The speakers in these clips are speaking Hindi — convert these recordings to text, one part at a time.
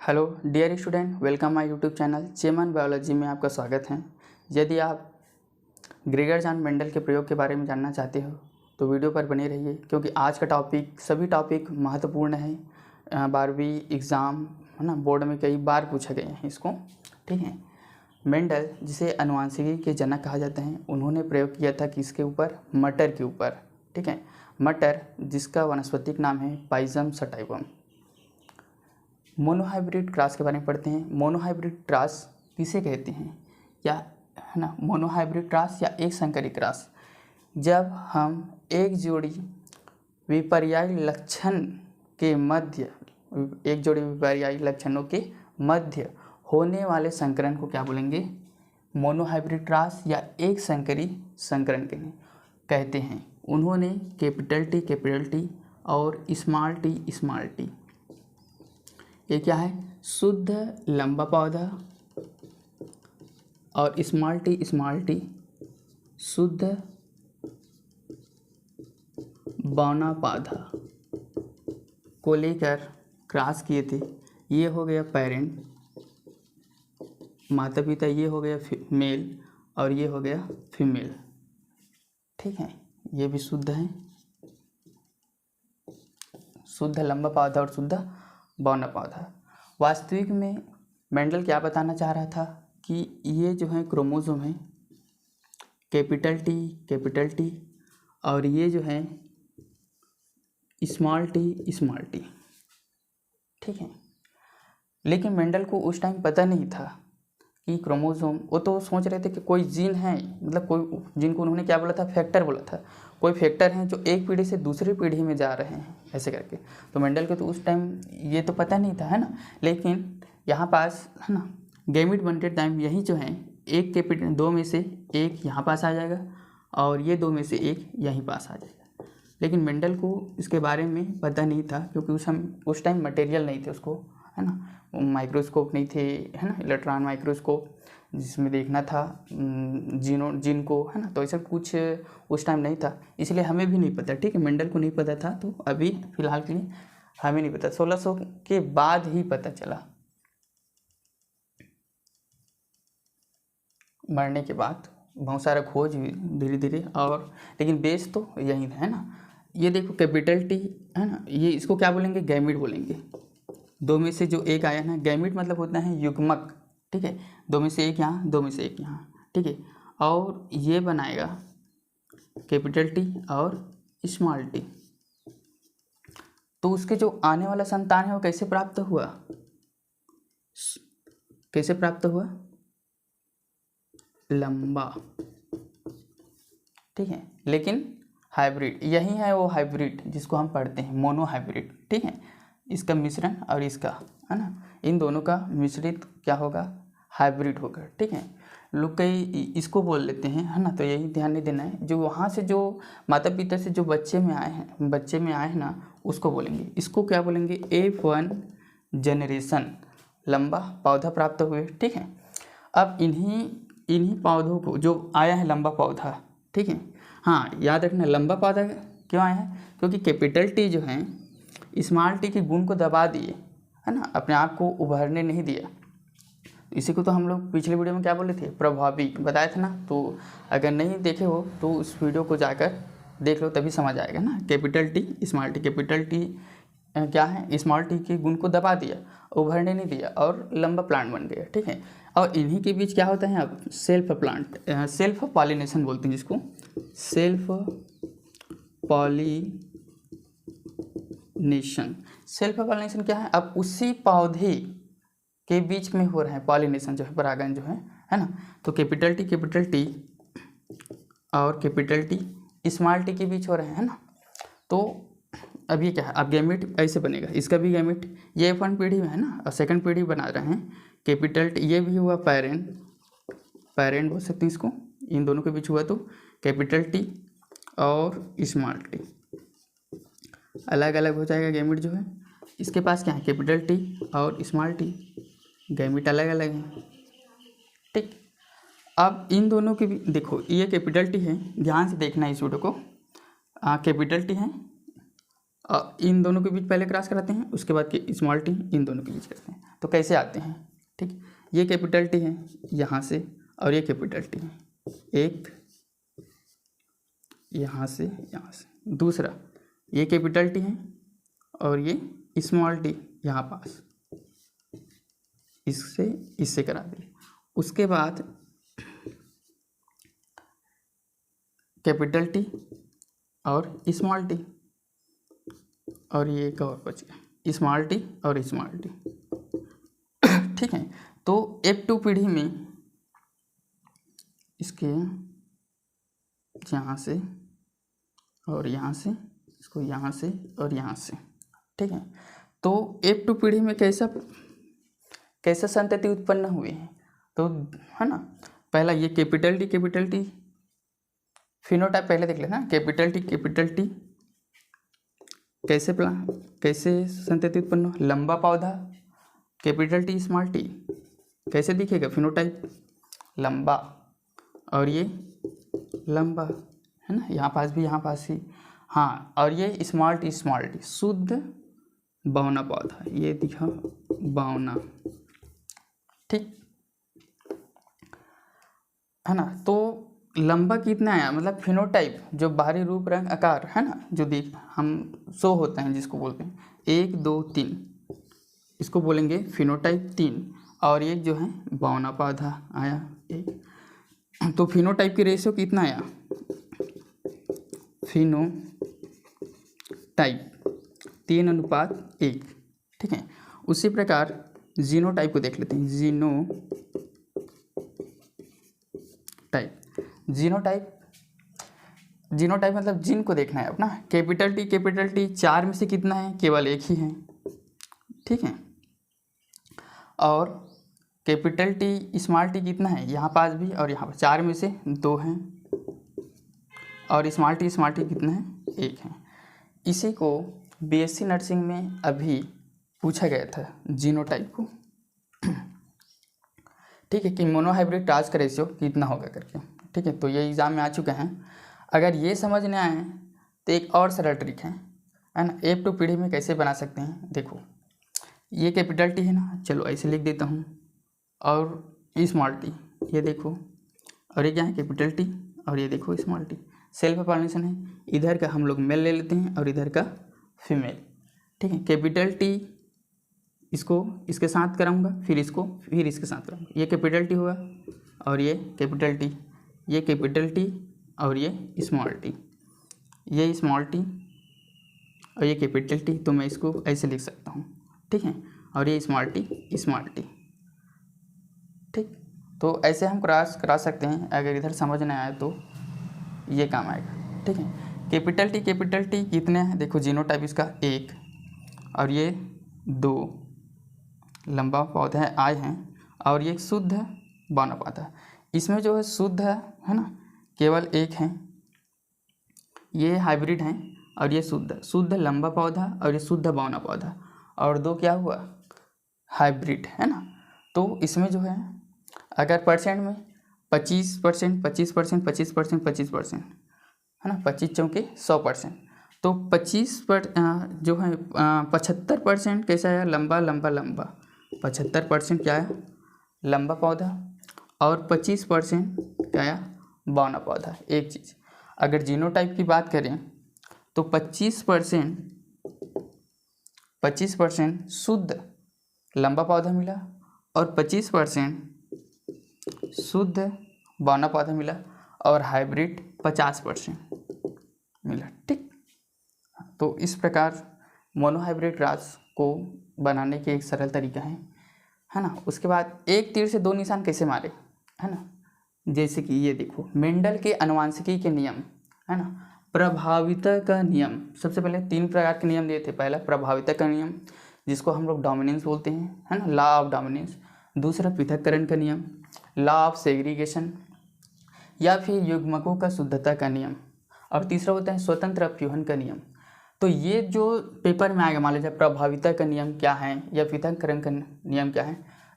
Hello dear student, welcome my YouTube channel चेमन बायोलॉजी में आपका स्वागत है। यदि आप ग्रेगर जॉन मेंडल के प्रयोग के बारे में जानना चाहते हो तो वीडियो पर बने रहिए, क्योंकि आज का सभी टॉपिक महत्वपूर्ण है। 12वीं एग्ज़ाम है ना, बोर्ड में कई बार पूछे गए हैं इसको। ठीक है, मेंडल जिसे आनुवंशिकी के जनक कहा जाता है, उन्होंने प्रयोग किया था किसके ऊपर? मटर के ऊपर। ठीक है, मटर जिसका वनस्पतिक नाम है पाइजम सटाइवम। मोनोहाइब्रिड क्रॉस के बारे में पढ़ते हैं। मोनोहाइब्रिड क्रॉस किसे कहते हैं, या है ना, मोनोहाइब्रिड क्रॉस या एक संकरी क्रॉस, जब हम एक जोड़ी विपर्यायी लक्षण के मध्य एक जोड़ी विपर्यायी लक्षणों के मध्य होने वाले संकरण को क्या बोलेंगे? मोनोहाइब्रिड क्रॉस या एक संकरी संकरण कहते हैं। उन्होंने कैपिटल टी और स्मॉल टी ये क्या है? शुद्ध लंबा पौधा, और स्मॉल टी शुद्ध बौना पौधा को लेकर क्रॉस किए थे। ये हो गया पेरेंट, माता पिता, ये हो गया मेल और ये हो गया फीमेल। ठीक है, ये भी शुद्ध है, शुद्ध लंबा पौधा और शुद्ध बौना पौधा। वास्तविक में मेंडल क्या बताना चाह रहा था कि ये जो है क्रोमोसोम है कैपिटल टी और ये जो है स्मॉल टी। ठीक है, लेकिन मेंडल को उस टाइम पता नहीं था कि क्रोमोसोम, वो तो सोच रहे थे कि कोई जीन है, मतलब कोई जीन को उन्होंने क्या बोला था? फैक्टर बोला था। कोई फैक्टर हैं जो एक पीढ़ी से दूसरी पीढ़ी में जा रहे हैं ऐसे करके। तो मेंडल को तो उस टाइम ये तो पता नहीं था, है ना। लेकिन यहाँ पास है ना, गैमीट बनते टाइम यही जो है एक के दो में से एक यहाँ पास आ जाएगा और ये दो में से एक यहीं पास आ जाएगा। लेकिन मेंडल को इसके बारे में पता नहीं था, क्योंकि उस टाइम मटेरियल नहीं थे उसको, है ना, माइक्रोस्कोप नहीं थे, है ना, इलेक्ट्रॉन माइक्रोस्कोप जिसमें देखना था जीन को, है ना। तो ऐसा कुछ उस टाइम नहीं था, इसलिए हमें भी नहीं पता। ठीक है, मेंडल को नहीं पता था, तो अभी फिलहाल के लिए हमें नहीं पता। 1600 के बाद ही पता चला, मरने के बाद बहुत सारा खोज हुई धीरे धीरे, और लेकिन बेस तो यही है ना। ये देखो कैपिटल टी है ना, ये इसको क्या बोलेंगे? गैमीट बोलेंगे। दो में से जो एक आया ना, गैमीट मतलब होता है युग्मक। ठीक है, दो में से एक यहाँ, दो में से एक यहाँ। ठीक है, और ये बनाएगा कैपिटल टी और स्मॉल टी। तो उसके जो आने वाला संतान है वो कैसे प्राप्त हुआ? लंबा। ठीक है, लेकिन हाइब्रिड यही है, वो हाइब्रिड जिसको हम पढ़ते हैं मोनोहाइब्रिड। ठीक है, इसका मिश्रण और इसका, है ना, इन दोनों का मिश्रित क्या होगा? हाइब्रिड होगा। ठीक है, लोग कई इसको बोल लेते हैं, है ना। तो यही ध्यान नहीं देना है, जो वहाँ से जो माता पिता से जो बच्चे में आए हैं ना, उसको बोलेंगे। इसको क्या बोलेंगे? F1 जनरेशन, लंबा पौधा प्राप्त हुए। ठीक है, अब इन्हीं पौधों को जो आया है लंबा पौधा। ठीक है, हाँ याद रखना, लंबा पौधा क्यों आया है? क्योंकि कैपिटल टी जो है स्मॉल टी के गुण को दबा दिए, है ना, अपने आप को उभरने नहीं दिया। इसी को तो हम लोग पिछले वीडियो में क्या बोले थे? प्रभावी बताया था ना। तो अगर नहीं देखे हो तो उस वीडियो को जाकर देख लो, तभी समझ आएगा ना। Capital T small T, capital T क्या है? स्मॉल टी के गुण को दबा दिया, उभरने नहीं दिया और लंबा प्लांट बन गया। ठीक है, और इन्हीं के बीच क्या होता है? अब सेल्फ पॉलिनेशन बोलते हैं जिसको, सेल्फ पॉलिनेशन क्या है? अब उसी पौधे के बीच में हो रहा है पॉलिनेशन, जो है परागण जो है ना। तो कैपिटल टी और कैपिटल टी स्मॉल टी के बीच हो रहे हैं, है ना। तो अब ये क्या है? अब गैमीट ऐसे बनेगा, इसका भी गैमीट, ये F1 पीढ़ी में है ना, और सेकंड पीढ़ी बना रहे हैं कैपिटल टी। ये भी हुआ पेरेंट बोल सकते हैं इसको, इन दोनों के बीच हुआ तो कैपिटल टी और स्मॉल टी। अलग अलग हो जाएगा गैमीट जो है। इसके पास क्या है? कैपिटल टी और स्मॉल टी, गैमीट अलग अलग है। ठीक, अब इन दोनों के भी देखो, ये कैपिटल टी है, ध्यान से देखना इस वीडियो को। कैपिटल टी है, इन दोनों के बीच पहले क्रॉस कराते हैं, उसके बाद स्मॉल टी इन दोनों के बीच करते हैं। तो कैसे आते हैं, ठीक। ये कैपिटल टी है यहाँ से और ये कैपिटल टी है, एक यहाँ से यहाँ से, दूसरा ये कैपिटल टी है और ये स्मॉल टी यहाँ पास, इससे करा दिए। उसके बाद कैपिटल टी और स्मॉल टी, और ये एक और बच गया, स्मॉल टी और स्मॉल टी, ठीक है। तो F2 पीढ़ी में इसके यहाँ से और यहाँ से, इसको यहाँ से और यहाँ से, ठीक है। तो F2 पीढ़ी में कैसा संतति उत्पन्न हुए हैं, तो है ना, पहला ये कैपिटल टी फिनोटाइप पहले देख लेना। कैपिटल टी कैसे संतति उत्पन्न हो, लंबा पौधा, कैपिटल टी स्मॉल टी कैसे दिखेगा, फिनोटाइप लंबा, और ये लंबा है ना, यहाँ पास भी, यहाँ पास ही, हाँ। और ये स्मॉल टी शुद्ध बौना पौधा, ये दिखा बौना, ठीक है ना। तो लंबा कितना आया, मतलब फिनोटाइप जो बाहरी रूप रंग आकार है ना, जो देख हम शो होते हैं जिसको बोलते हैं 1 2 3, इसको बोलेंगे फिनोटाइप 3। और एक जो है बौना पौधा आया 1। तो फिनोटाइप की रेशियो कितना आया, फिनोटाइप 3:1, ठीक है। उसी प्रकार जीनोटाइप को देख लेते हैं। जीनोटाइप मतलब जीन को देखना है अपना। कैपिटल टी 4 में से कितना है, केवल एक ही है, ठीक है। और कैपिटल टी स्मॉल टी कितना है, यहाँ पास भी और यहाँ पर 4 में से 2 हैं, और स्मॉल टी कितना है, 1 है। इसी को बीएससी नर्सिंग में अभी पूछा गया था जीनोटाइप को, ठीक है, कि मोनोहाइब्रिड टास्क का रेशियो कितना होगा करके, ठीक है। तो ये एग्ज़ाम में आ चुके हैं। अगर ये समझ में आए तो एक और सरल ट्रिक है ना, F2 पीढ़ी में कैसे बना सकते हैं। देखो ये कैपिटल टी है ना, चलो ऐसे लिख देता हूँ, और स्मॉल टी ये देखो, और ये क्या है कैपिटल टी, और ये देखो स्मॉल टी। सेल्फ फॉर्मेशन है, इधर का हम लोग मेल ले लेते हैं और इधर का फीमेल, ठीक है। कैपिटल टी इसको इसके साथ कराऊंगा, फिर इसके साथ कराऊंगा। ये कैपिटल टी हुआ और ये कैपिटल टी, ये कैपिटल टी और ये स्मॉल टी, ये स्मॉल टी और ये कैपिटल टी। तो मैं इसको ऐसे लिख सकता हूँ, ठीक है। और ये स्मॉल टी, ठीक। तो ऐसे हम क्रॉस करा सकते हैं। अगर इधर समझ नहीं आए तो ये काम आएगा, ठीक है। कैपिटल टी कितने हैं, देखो जीनोटाइप इसका 1 और ये 2 लंबा पौधा आए हैं, और ये शुद्ध बौना पौधा। इसमें जो है शुद्ध है ना, केवल 1 है, ये हाइब्रिड हैं, और ये शुद्ध लंबा पौधा और ये शुद्ध बौना पौधा, और 2 क्या हुआ, हाइब्रिड है ना। तो इसमें जो है अगर परसेंट में 25% है ना, 25 चौके 100%, तो 25 जो है 75% कैसा आया, लंबा 75% क्या आया, लंबा पौधा, और 25% क्या आया, बौना पौधा। एक चीज़ अगर जीनोटाइप की बात करें तो 25% शुद्ध लंबा पौधा मिला और 25% शुद्ध बौना पौधा मिला, और हाइब्रिड 50% मिला, ठीक। तो इस प्रकार मोनोहाइब्रिड रास को बनाने के एक सरल तरीका है ना। उसके बाद एक तीर से 2 निशान कैसे मारे, है ना। जैसे कि ये देखो मेंडल के अनुवांशिकी के नियम, है ना, प्रभाविता का नियम। सबसे पहले 3 प्रकार के नियम दिए थे। पहला प्रभाविता का नियम, जिसको हम लोग डोमिनेंस बोलते हैं, है ना, लॉ ऑफ डोमिनेंस। दूसरा पृथक्करण का नियम, लॉ ऑफ सेग्रीगेशन, या फिर युग्मकों का शुद्धता का नियम, और तीसरा होता है स्वतंत्र अपव्यूहन का नियम। तो ये जो पेपर में आएगा, मान लीजिए प्रभाविता का नियम क्या है या पृथक्करण का नियम क्या है,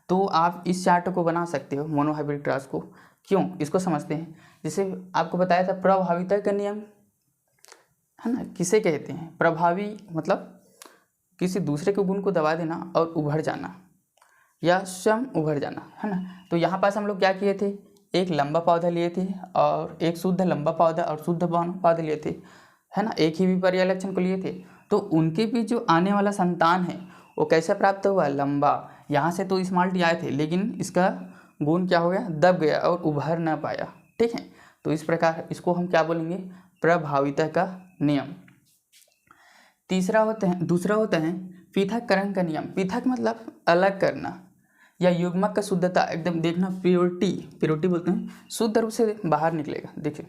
तो आप इस चार्ट को बना सकते हो मोनोहाइब्रिड क्रॉस को। क्यों, इसको समझते हैं। जैसे आपको बताया था प्रभाविता का नियम, है ना, किसे कहते हैं, प्रभावी मतलब किसी दूसरे के गुण को दबा देना और उभर जाना, या स्वयं उभर जाना, है ना। तो यहाँ पास हम लोग क्या किए थे, एक लंबा पौधा लिए थे और एक शुद्ध लंबा पौधा और शुद्ध बौना पौधा लिए थे, है ना, एक ही विपर्य लक्षण को लिए थे। तो उनके बीच जो आने वाला संतान है वो कैसे प्राप्त हुआ, लंबा। यहाँ से तो स्मॉल टी आए थे लेकिन इसका गुण क्या हो गया, दब गया और उभर ना पाया, ठीक है। तो इस प्रकार इसको हम क्या बोलेंगे, प्रभाविता का नियम। दूसरा होता है पृथक्करण का नियम। पृथक मतलब अलग करना या युग्मक का शुद्धता एकदम देखना, प्योरिटी बोलते हैं, शुद्ध रूप से बाहर निकलेगा। देखिए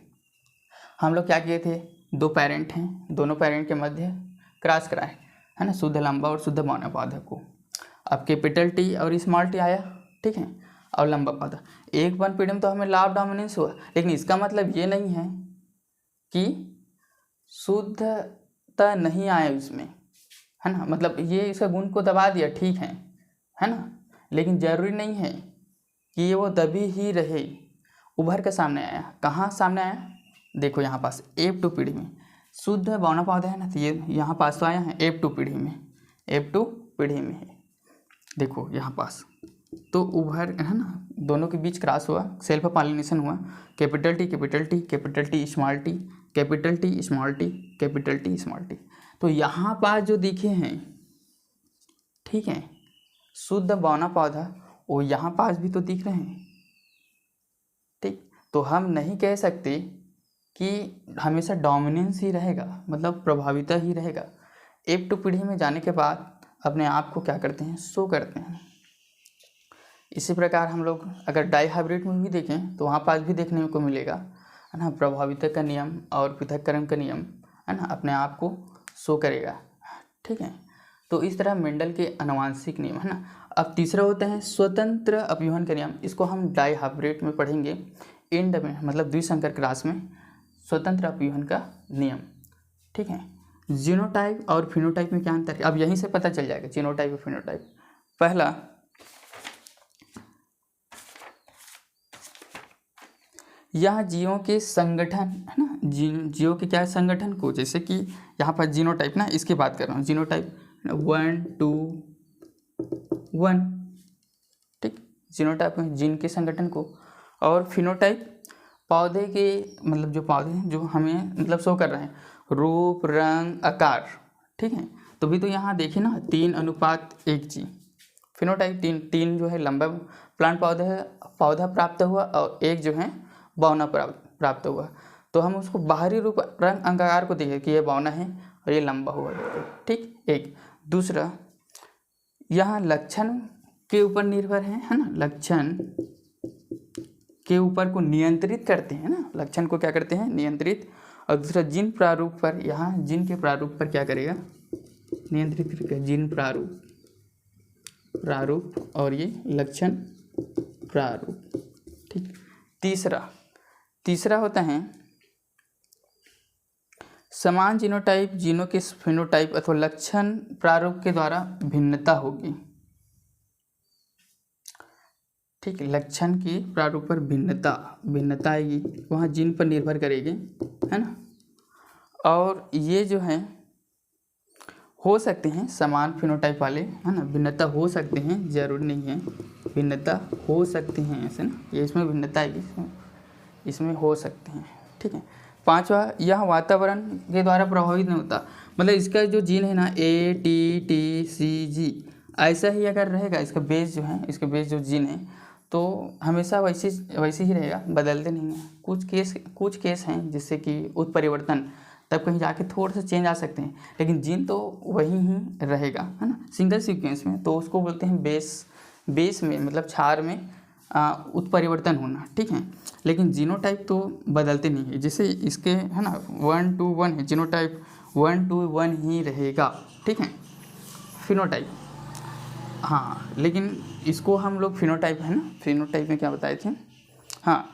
हम लोग क्या किए थे, दो पेरेंट हैं, दोनों पेरेंट के मध्य क्रॉस कराए, है ना, शुद्ध लंबा और शुद्ध बौना पौधा को। अब कैपिटल टी और स्मॉल टी आया, ठीक है, और लंबा पौधा। एक वन पीढ़ी में तो हमें लॉ ऑफ डोमिनेंस हुआ, लेकिन इसका मतलब ये नहीं है कि शुद्धता नहीं आए उसमें, है ना। मतलब ये इसका गुण को दबा दिया, ठीक है ना, लेकिन जरूरी नहीं है कि ये वो दबी ही रहे, उभर के सामने आया। कहाँ सामने आया, देखो यहाँ पास F2 पीढ़ी में शुद्ध बौना पौधा है ना, तो ये यहाँ पास तो आया है F2 पीढ़ी में, F2 पीढ़ी में है, देखो यहाँ पास तो उभर, है ना, दोनों के बीच क्रॉस हुआ, सेल्फ पॉलिनेशन हुआ, capital T capital T capital T small T capital T small T capital T small T. तो यहाँ पास जो दिखे हैं, ठीक है, शुद्ध बौना पौधा वो यहाँ पास भी तो दिख रहे हैं, ठीक। तो हम नहीं कह सकते कि हमेशा डोमिनेंस ही रहेगा, मतलब प्रभाविता ही रहेगा। F2 पीढ़ी में जाने के बाद अपने आप को क्या करते हैं, शो करते हैं। इसी प्रकार हम लोग अगर डाई हाइब्रिड में भी देखें तो वहाँ पास भी देखने को मिलेगा, है ना, प्रभाविता का नियम और पृथक्करण का नियम, है ना, अपने आप को शो करेगा, ठीक है। तो इस तरह मेंडल के आनुवांशिक नियम, है ना। अब तीसरा होता है स्वतंत्र अपव्यूहन का नियम। इसको हम डाई हाइब्रिड में पढ़ेंगे, एंड में, मतलब द्विसंकर क्लास में, स्वतंत्र अपव्यूहन का नियम, ठीक है। जीनोटाइप और फिनोटाइप में क्या अंतर है, अब यहीं से पता चल जाएगा जीनोटाइप और फिनोटाइप। पहला, यह जीवों के संगठन, है ना, जीवों के क्या है, संगठन को, जैसे कि यहाँ पर जीनोटाइप ना, इसकी बात कर रहा हूँ, जीनोटाइप 1 2 1, ठीक, जीनोटाइप में जीन के संगठन को, और फिनोटाइप पौधे के, मतलब जो पौधे हैं जो हमें मतलब शो कर रहे हैं, रूप रंग आकार, ठीक है। तो भी तो यहाँ देखिए ना 3:1 जी। फिनोटाइप तीन जो है लंबा प्लांट पौधा प्राप्त हुआ और एक जो है बौना प्राप्त हुआ। तो हम उसको बाहरी रूप रंग आकार को देखें कि ये बौना है और ये लंबा हुआ, ठीक। एक दूसरा, यहाँ लक्षण के ऊपर निर्भर है ना, लक्षण के ऊपर को नियंत्रित करते हैं ना, लक्षण को क्या करते हैं, नियंत्रित। और दूसरा जीन प्रारूप पर, यहाँ जीन के प्रारूप पर क्या करेगा, नियंत्रित करेगा, जीन प्रारूप और ये लक्षण प्रारूप, ठीक। तीसरा होता है समान जीनोटाइप, जीनों के फिनोटाइप अथवा लक्षण प्रारूप के द्वारा भिन्नता होगी, ठीक है। लक्षण की प्रारूप पर भिन्नता आएगी, वहाँ जीन पर निर्भर करेगी, है ना। और ये जो है हो सकते हैं समान फिनोटाइप वाले, है ना, भिन्नता हो सकते हैं, जरूरी नहीं है, भिन्नता हो सकते हैं, ऐसे ना, ये इसमें भिन्नता आएगी, इसमें हो सकते हैं, ठीक है। पांचवा, यह वातावरण के द्वारा प्रभावित नहीं होता, मतलब इसका जो जीन है ना ATTCG ऐसा ही अगर रहेगा, इसका बेस जो है, इसका बेस जो जीन है तो हमेशा वैसे ही रहेगा, बदलते नहीं हैं। कुछ केस हैं जिससे कि उत्परिवर्तन, तब कहीं जाके थोड़ा सा चेंज आ सकते हैं, लेकिन जीन तो वही ही रहेगा, है ना, सिंगल सीक्वेंस में। तो उसको बोलते हैं बेस में, मतलब क्षार में उत्परिवर्तन होना, ठीक है। लेकिन जीनोटाइप तो बदलते नहीं है, जैसे इसके, है ना, 1 to 1 है, जीनोटाइप 1 to 1 ही रहेगा, ठीक है। फिनोटाइप, हाँ, लेकिन इसको हम लोग फिनोटाइप, है ना, फिनोटाइप में क्या बताए थे, हाँ,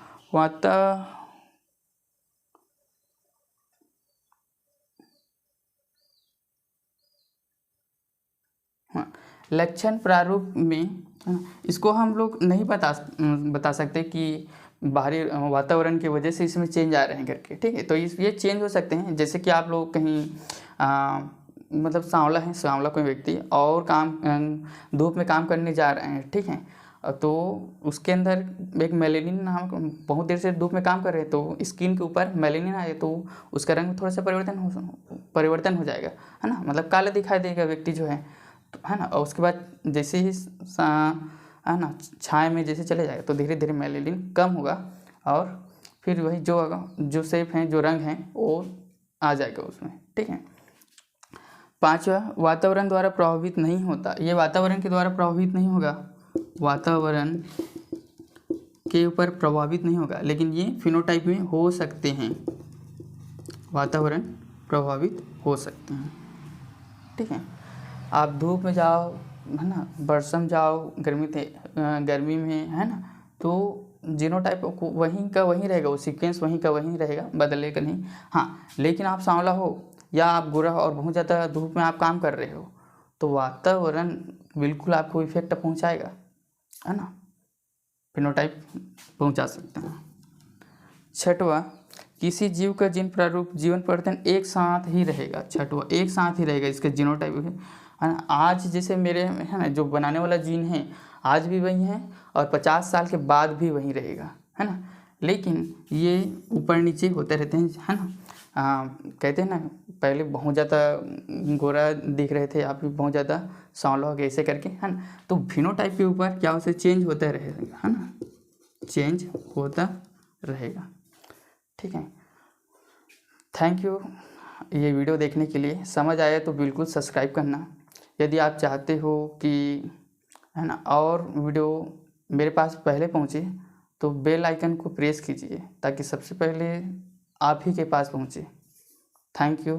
लक्षण प्रारूप में, इसको हम लोग नहीं बता सकते कि बाहरी वातावरण की वजह से इसमें चेंज आ रहे हैं करके, ठीक है। तो ये चेंज हो सकते हैं, जैसे कि आप लोग कहीं मतलब सांवला है, सांवला कोई व्यक्ति और काम धूप में काम करने जा रहे हैं, ठीक है, तो उसके अंदर एक मेलेनिन नाम, बहुत देर से धूप में काम कर रहे हैं तो स्किन के ऊपर मेलेनिन आए तो उसका रंग थोड़ा सा परिवर्तन हो जाएगा, है ना, मतलब काला दिखाई देगा व्यक्ति जो है, तो है ना। और उसके बाद जैसे ही है ना छाए में जैसे चले जाएगा तो धीरे धीरे मेलेनिन कम होगा और फिर वही जो शेप है, जो रंग है वो आ जाएगा उसमें, ठीक है। पांचवा, वातावरण द्वारा प्रभावित नहीं होता। ये वातावरण के द्वारा प्रभावित नहीं होगा, वातावरण के ऊपर प्रभावित नहीं होगा, लेकिन ये फिनोटाइप में हो सकते हैं, वातावरण प्रभावित हो सकते हैं, ठीक है। आप धूप में जाओ, है ना, बरसम जाओ, गर्मी में, है ना, तो जीनोटाइप वहीं का वहीं रहेगा, वो सीक्वेंस वहीं का वहीं रहेगा, बदलेगा नहीं। हाँ, लेकिन आप सांवला हो या आप गोरा और बहुत ज़्यादा धूप में आप काम कर रहे हो तो वातावरण बिल्कुल आपको इफेक्ट पहुंचाएगा, है ना, फिनोटाइप पहुंचा सकते हैं। छठवा, किसी जीव का जीन प्रारूप जीवन परिवर्तन एक साथ ही रहेगा। छठवा, एक साथ ही रहेगा इसके जीनोटाइप, है ना। आज जैसे मेरे, है ना, जो बनाने वाला जीन है आज भी वही है और 50 साल के बाद भी वही रहेगा, है ना, लेकिन ये ऊपर नीचे होते रहते हैं, है ना। कहते हैं ना, पहले बहुत ज़्यादा गोरा दिख रहे थे, आप भी बहुत ज़्यादा सांवला हो गए, ऐसे करके, है ना। तो फिनोटाइप के ऊपर क्या होता है, चेंज होता रहेगा, है ना, चेंज होता रहेगा, ठीक है। थैंक यू ये वीडियो देखने के लिए। समझ आया तो बिल्कुल सब्सक्राइब करना। यदि आप चाहते हो कि, है ना, और वीडियो मेरे पास पहले पहुँचे तो बेल आइकन को प्रेस कीजिए ताकि सबसे पहले आप ही के पास पहुँचे। Thank you.